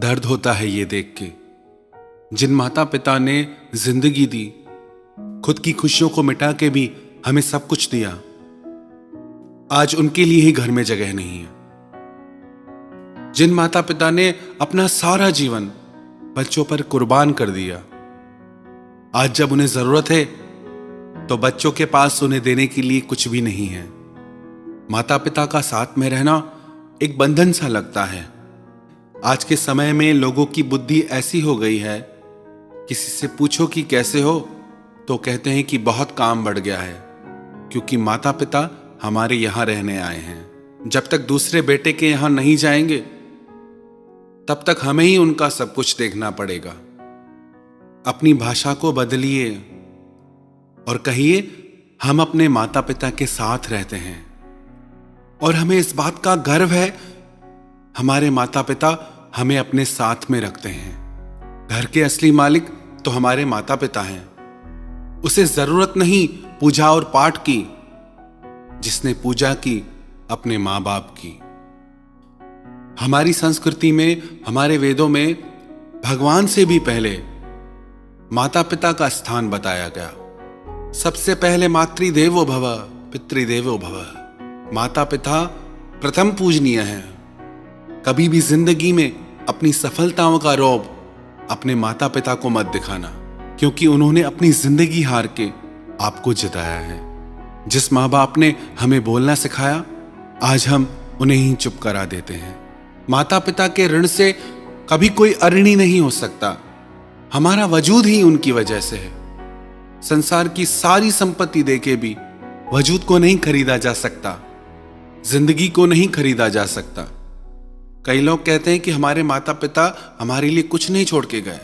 दर्द होता है ये देख के, जिन माता पिता ने जिंदगी दी, खुद की खुशियों को मिटा के भी हमें सब कुछ दिया, आज उनके लिए ही घर में जगह नहीं है। जिन माता पिता ने अपना सारा जीवन बच्चों पर कुर्बान कर दिया, आज जब उन्हें जरूरत है तो बच्चों के पास उन्हें देने के लिए कुछ भी नहीं है। माता पिता का साथ में रहना एक बंधन सा लगता है। आज के समय में लोगों की बुद्धि ऐसी हो गई है, किसी से पूछो कि कैसे हो तो कहते हैं कि बहुत काम बढ़ गया है, क्योंकि माता पिता हमारे यहां रहने आए हैं। जब तक दूसरे बेटे के यहां नहीं जाएंगे तब तक हमें ही उनका सब कुछ देखना पड़ेगा। अपनी भाषा को बदलिए और कहिए हम अपने माता पिता के साथ रहते हैं और हमें इस बात का गर्व है, हमारे माता पिता हमें अपने साथ में रखते हैं। घर के असली मालिक तो हमारे माता पिता हैं। उसे जरूरत नहीं पूजा और पाठ की, जिसने पूजा की अपने मां बाप की। हमारी संस्कृति में, हमारे वेदों में भगवान से भी पहले माता पिता का स्थान बताया गया। सबसे पहले मातृदेवो भव पितृदेवो भव। माता पिता प्रथम पूजनीय है। कभी भी जिंदगी में अपनी सफलताओं का रौब अपने माता पिता को मत दिखाना, क्योंकि उन्होंने अपनी जिंदगी हार के आपको जिताया है। जिस माँ बाप ने हमें बोलना सिखाया, आज हम उन्हें ही चुप करा देते हैं। माता पिता के ऋण से कभी कोई अऋणी नहीं हो सकता। हमारा वजूद ही उनकी वजह से है। संसार की सारी संपत्ति देके भी वजूद को नहीं खरीदा जा सकता, जिंदगी को नहीं खरीदा जा सकता। कई लोग कहते हैं कि हमारे माता पिता हमारे लिए कुछ नहीं छोड़ के गए।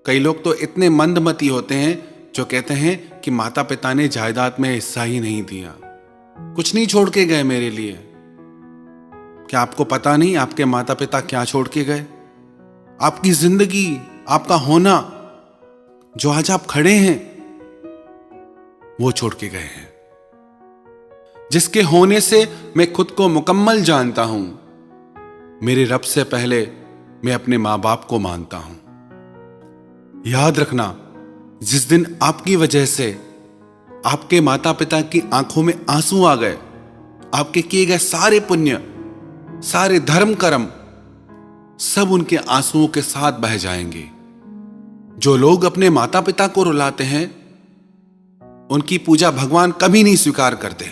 कई लोग तो इतने मंदमती होते हैं जो कहते हैं कि माता पिता ने जायदाद में हिस्सा ही नहीं दिया, कुछ नहीं छोड़ के गए मेरे लिए। क्या आपको पता नहीं आपके माता पिता क्या छोड़ के गए? आपकी जिंदगी, आपका होना, जो आज आप खड़े हैं, वो छोड़ के गए हैं। जिसके होने से मैं खुद को मुकम्मल जानता हूं, मेरे रब से पहले मैं अपने मां बाप को मानता हूं। याद रखना, जिस दिन आपकी वजह से आपके माता पिता की आंखों में आंसू आ गए, आपके किए गए सारे पुण्य, सारे धर्म कर्म सब उनके आंसुओं के साथ बह जाएंगे। जो लोग अपने माता पिता को रुलाते हैं, उनकी पूजा भगवान कभी नहीं स्वीकार करते।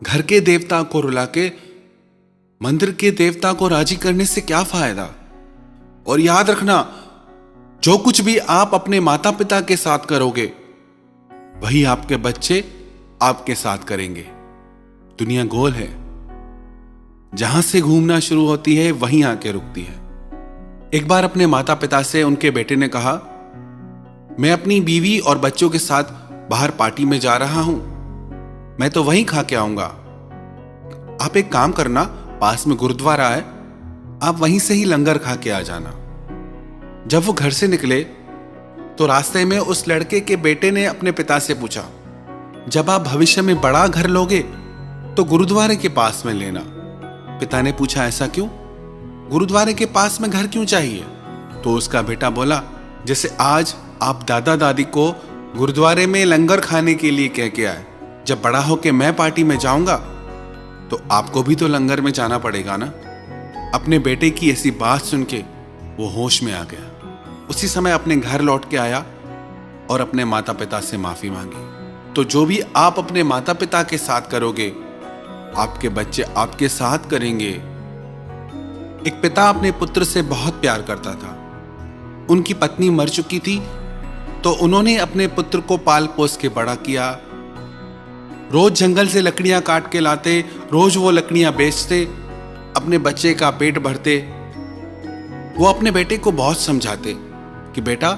घर के देवता को रुला के मंदिर के देवता को राजी करने से क्या फायदा? और याद रखना, जो कुछ भी आप अपने माता पिता के साथ करोगे, वही आपके बच्चे आपके साथ करेंगे। दुनिया गोल है, जहां से घूमना शुरू होती है वहीं आके रुकती है। एक बार अपने माता पिता से उनके बेटे ने कहा, मैं अपनी बीवी और बच्चों के साथ बाहर पार्टी में जा रहा हूं, मैं तो वहीं खा के आऊंगा। आप एक काम करना, पास में गुरुद्वारा है, आप वहीं से ही लंगर खा के आ जाना। जब वो घर से निकले तो रास्ते में उस लड़के के बेटे ने अपने पिता से पूछा, जब आप भविष्य में बड़ा घर लोगे तो गुरुद्वारे के पास में लेना। पिता ने पूछा, ऐसा क्यों? गुरुद्वारे के पास में घर क्यों चाहिए? तो उसका बेटा बोला, जैसे आज आप दादा दादी को गुरुद्वारे में लंगर खाने के लिए कह के आए, जब बड़ा होके मैं पार्टी में जाऊंगा तो आपको भी तो लंगर में जाना पड़ेगा ना। अपने बेटे की ऐसी बात सुन के वो होश में आ गया। उसी समय अपने घर लौट के आया और अपने माता पिता से माफी मांगी। तो जो भी आप अपने माता पिता के साथ करोगे, आपके बच्चे आपके साथ करेंगे। एक पिता अपने पुत्र से बहुत प्यार करता था। उनकी पत्नी मर चुकी थी, तो उन्होंने अपने पुत्र को पाल पोस के बड़ा किया। रोज जंगल से लकड़ियां काट के लाते, रोज वो लकड़ियां बेचते, अपने बच्चे का पेट भरते। वो अपने बेटे को बहुत समझाते कि बेटा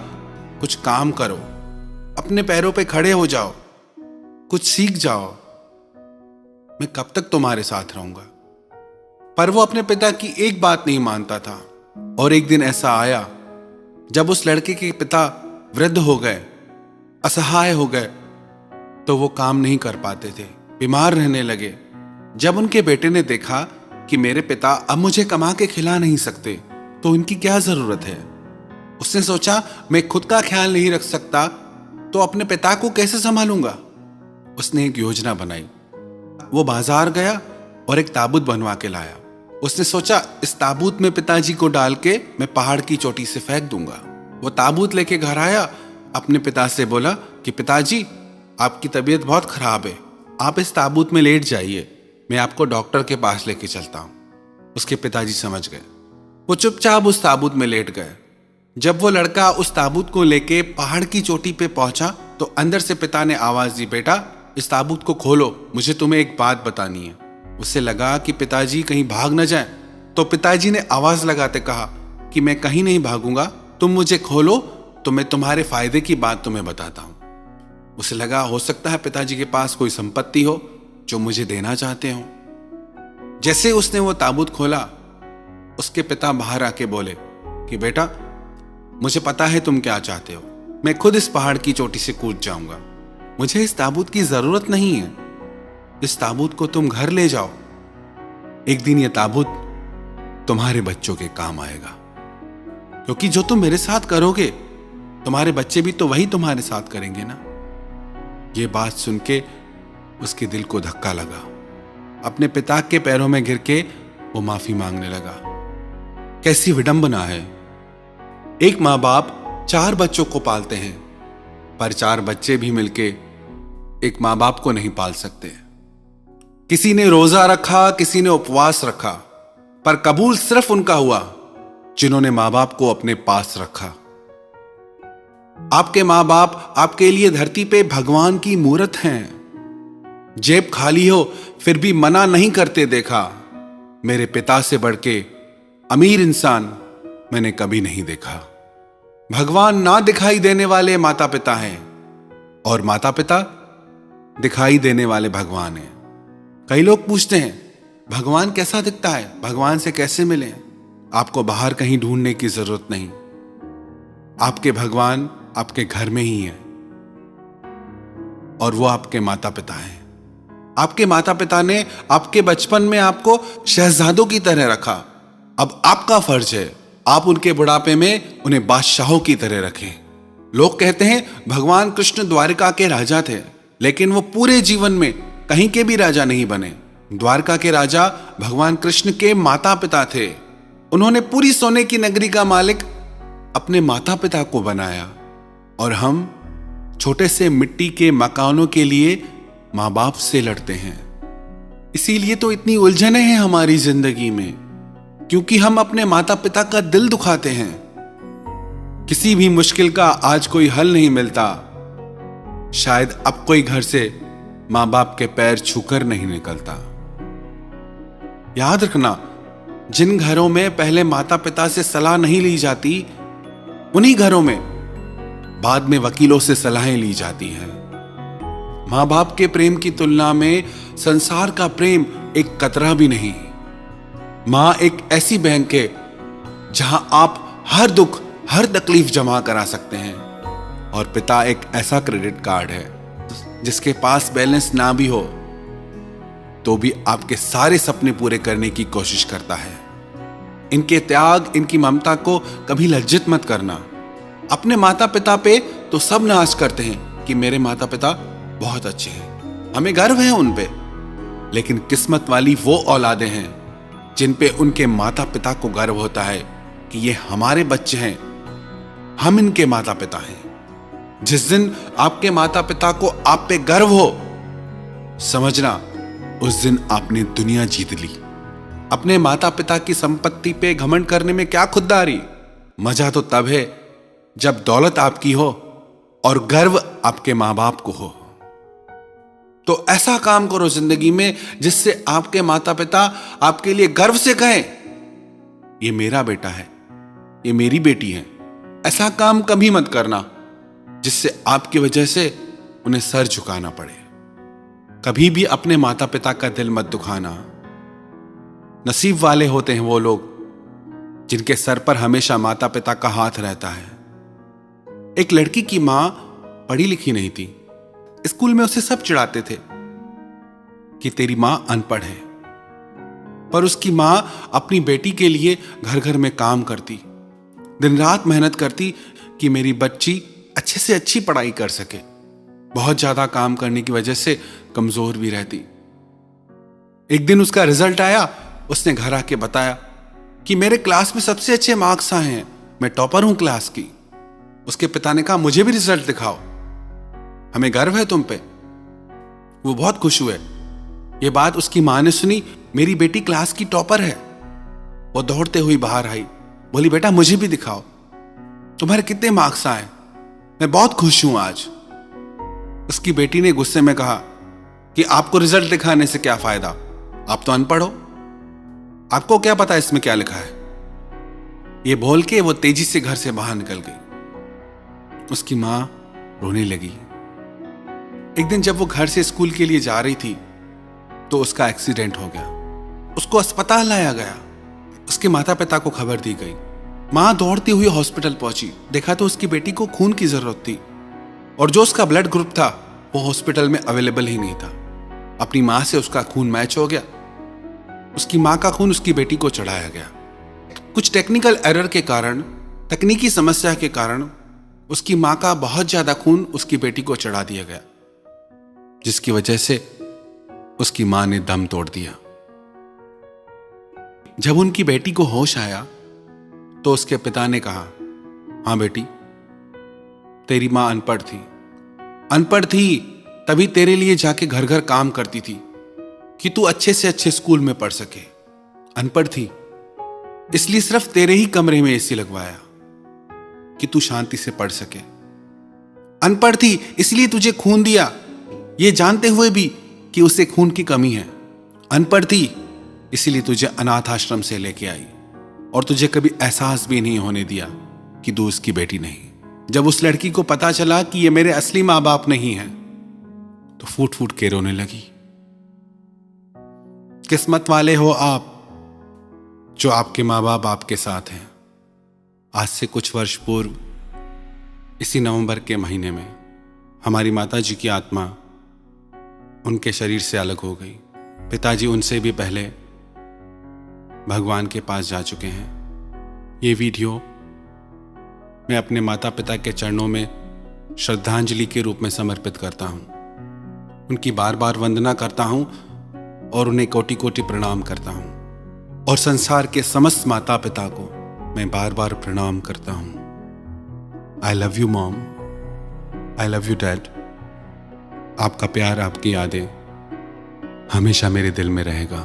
कुछ काम करो, अपने पैरों पे खड़े हो जाओ, कुछ सीख जाओ, मैं कब तक तुम्हारे साथ रहूंगा। पर वो अपने पिता की एक बात नहीं मानता था। और एक दिन ऐसा आया जब उस लड़के के पिता वृद्ध हो गए, असहाय हो गए, तो वो काम नहीं कर पाते थे, बीमार रहने लगे। जब उनके बेटे ने देखा कि मेरे पिता अब मुझे कमा के खिला नहीं सकते, तो इनकी क्या जरूरत है। उसने सोचा मैं खुद का ख्याल नहीं रख सकता तो अपने पिता को कैसे संभालूंगा। उसने एक योजना बनाई। वो बाजार गया और एक ताबूत बनवा के लाया। उसने सोचा इस ताबूत में पिताजी को डाल के मैं पहाड़ की चोटी से फेंक दूंगा। वो ताबूत लेके घर आया, अपने पिता से बोला कि पिताजी आपकी तबीयत बहुत खराब है, आप इस ताबूत में लेट जाइए, मैं आपको डॉक्टर के पास लेके चलता हूं। उसके पिताजी समझ गए। वो चुपचाप उस ताबूत में लेट गए। जब वो लड़का उस ताबूत को लेके पहाड़ की चोटी पे पहुंचा तो अंदर से पिता ने आवाज दी, बेटा इस ताबूत को खोलो, मुझे तुम्हें एक बात बतानी है। उसे लगा कि पिताजी कहीं भाग न जाए, तो पिताजी ने आवाज लगाते कहा कि मैं कहीं नहीं भागूंगा, तुम मुझे खोलो तो मैं तुम्हारे फायदे की बात तुम्हें बताता हूं। उसे लगा हो सकता है पिताजी के पास कोई संपत्ति हो जो मुझे देना चाहते हो। जैसे उसने वो ताबूत खोला, उसके पिता बाहर आके बोले कि बेटा मुझे पता है तुम क्या चाहते हो, मैं खुद इस पहाड़ की चोटी से कूद जाऊंगा, मुझे इस ताबूत की जरूरत नहीं है, इस ताबूत को तुम घर ले जाओ, एक दिन यह ताबूत तुम्हारे बच्चों के काम आएगा, क्योंकि जो तुम मेरे साथ करोगे तुम्हारे बच्चे भी तो वही तुम्हारे साथ करेंगे ना। ये बात सुन के उसके दिल को धक्का लगा। अपने पिता के पैरों में गिर के वो माफी मांगने लगा। कैसी विडंबना है, एक माँ बाप 4 बच्चों को पालते हैं, पर 4 बच्चे भी मिलके एक माँ बाप को नहीं पाल सकते। किसी ने रोजा रखा, किसी ने उपवास रखा, पर कबूल सिर्फ उनका हुआ जिन्होंने माँ बाप को अपने पास रखा। आपके माँ बाप आपके लिए धरती पे भगवान की मूरत हैं। जेब खाली हो फिर भी मना नहीं करते देखा। मेरे पिता से बढ़ के अमीर इंसान मैंने कभी नहीं देखा। भगवान ना दिखाई देने वाले माता पिता हैं और माता पिता दिखाई देने वाले भगवान हैं। कई लोग पूछते हैं भगवान कैसा दिखता है, भगवान से कैसे मिलें। आपको बाहर कहीं ढूंढने की जरूरत नहीं, आपके भगवान आपके घर में ही है और वो आपके माता पिता हैं। आपके माता पिता ने आपके बचपन में आपको शहजादों की तरह रखा। अब आपका फर्ज है आप उनके बुढ़ापे में उन्हें बादशाहों की तरह रखें। लोग कहते हैं भगवान कृष्ण द्वारिका के राजा थे, लेकिन वो पूरे जीवन में कहीं के भी राजा नहीं बने। द्वारका के राजा भगवान कृष्ण के माता पिता थे। उन्होंने पूरी सोने की नगरी का मालिक अपने माता पिता को बनाया और हम छोटे से मिट्टी के मकानों के लिए मां बाप से लड़ते हैं। इसीलिए तो इतनी उलझनें हैं हमारी जिंदगी में, क्योंकि हम अपने माता पिता का दिल दुखाते हैं। किसी भी मुश्किल का आज कोई हल नहीं मिलता, शायद अब कोई घर से मां बाप के पैर छूकर नहीं निकलता। याद रखना, जिन घरों में पहले माता पिता से सलाह नहीं ली जाती, उन्हीं घरों में बाद में वकीलों से सलाहें ली जाती हैं। मां बाप के प्रेम की तुलना में संसार का प्रेम एक कतरा भी नहीं। मां एक ऐसी बैंक है जहां आप हर दुख हर तकलीफ जमा करा सकते हैं, और पिता एक ऐसा क्रेडिट कार्ड है जिसके पास बैलेंस ना भी हो तो भी आपके सारे सपने पूरे करने की कोशिश करता है। इनके त्याग, इनकी ममता को कभी लज्जित मत करना। अपने माता पिता पे तो सब नाज करते हैं कि मेरे माता पिता बहुत अच्छे हैं, हमें गर्व है उन पे, लेकिन किस्मत वाली वो औलादें हैं जिन पे उनके माता पिता को गर्व होता है कि ये हमारे बच्चे हैं, हम इनके माता पिता हैं। जिस दिन आपके माता पिता को आप पे गर्व हो, समझना उस दिन आपने दुनिया जीत ली। अपने माता पिता की संपत्ति पे घमंड करने में क्या खुददारी। मजा तो तब है जब दौलत आपकी हो और गर्व आपके मां बाप को हो। तो ऐसा काम करो जिंदगी में जिससे आपके माता पिता आपके लिए गर्व से कहें, ये मेरा बेटा है, ये मेरी बेटी है। ऐसा काम कभी मत करना जिससे आपकी वजह से उन्हें सर झुकाना पड़े। कभी भी अपने माता पिता का दिल मत दुखाना। नसीब वाले होते हैं वो लोग जिनके सर पर हमेशा माता पिता का हाथ रहता है। एक लड़की की मां पढ़ी लिखी नहीं थी। स्कूल में उसे सब चिढ़ाते थे कि तेरी मां अनपढ़ है। पर उसकी माँ अपनी बेटी के लिए घर घर में काम करती, दिन रात मेहनत करती कि मेरी बच्ची अच्छे से अच्छी पढ़ाई कर सके। बहुत ज्यादा काम करने की वजह से कमजोर भी रहती। एक दिन उसका रिजल्ट आया, उसने घर आके बताया कि मेरे क्लास में सबसे अच्छे मार्क्स आए हैं, मैं टॉपर हूं क्लास की। उसके पिता ने कहा मुझे भी रिजल्ट दिखाओ, हमें गर्व है तुम पे। वो बहुत खुश हुए। ये बात उसकी मां ने सुनी, मेरी बेटी क्लास की टॉपर है। वो दौड़ते हुई बाहर आई, बोली बेटा मुझे भी दिखाओ, तुम्हारे कितने मार्क्स आए, मैं बहुत खुश हूं आज। उसकी बेटी ने गुस्से में कहा कि आपको रिजल्ट दिखाने से क्या फायदा, आप तो अनपढ़ हो, आपको क्या पता इसमें क्या लिखा है। ये बोल के वो तेजी से घर से बाहर निकल गई। उसकी मां रोने लगी। एक दिन जब वो घर से स्कूल के लिए जा रही थी तो उसका एक्सीडेंट हो गया। उसको अस्पताल लाया गया। उसके माता पिता को खबर दी गई। मां दौड़ती हुई हॉस्पिटल पहुंची। देखा तो उसकी बेटी को खून की जरूरत थी और जो उसका ब्लड ग्रुप था वो हॉस्पिटल में अवेलेबल ही नहीं था। अपनी मां से उसका खून मैच हो गया। उसकी मां का खून उसकी बेटी को चढ़ाया गया। कुछ टेक्निकल एरर के कारण, तकनीकी समस्या के कारण उसकी मां का बहुत ज्यादा खून उसकी बेटी को चढ़ा दिया गया, जिसकी वजह से उसकी मां ने दम तोड़ दिया। जब उनकी बेटी को होश आया तो उसके पिता ने कहा, हां बेटी, तेरी मां अनपढ़ थी तभी तेरे लिए जाके घर घर काम करती थी कि तू अच्छे से अच्छे स्कूल में पढ़ सके। अनपढ़ थी इसलिए सिर्फ तेरे ही कमरे में एसी लगवाया कि तू शांति से पढ़ सके। अनपढ़ थी इसलिए तुझे खून दिया, ये जानते हुए भी कि उसे खून की कमी है। अनपढ़ थी इसलिए तुझे अनाथ आश्रम से लेके आई और तुझे कभी एहसास भी नहीं होने दिया कि तू उसकी बेटी नहीं। जब उस लड़की को पता चला कि ये मेरे असली मां बाप नहीं हैं, तो फूट फूट के रोने लगी। किस्मत वाले हो आप जो आपके मां बाप आपके साथ हैं। आज से कुछ वर्ष पूर्व इसी नवंबर के महीने में हमारी माता जी की आत्मा उनके शरीर से अलग हो गई। पिताजी उनसे भी पहले भगवान के पास जा चुके हैं। ये वीडियो मैं अपने माता पिता के चरणों में श्रद्धांजलि के रूप में समर्पित करता हूं। उनकी बार बार वंदना करता हूं और उन्हें कोटि कोटि प्रणाम करता हूं। और संसार के समस्त माता पिता को मैं बार बार प्रणाम करता हूं। I love you mom, I love you dad. आपका प्यार, आपकी यादें हमेशा मेरे दिल में रहेगा।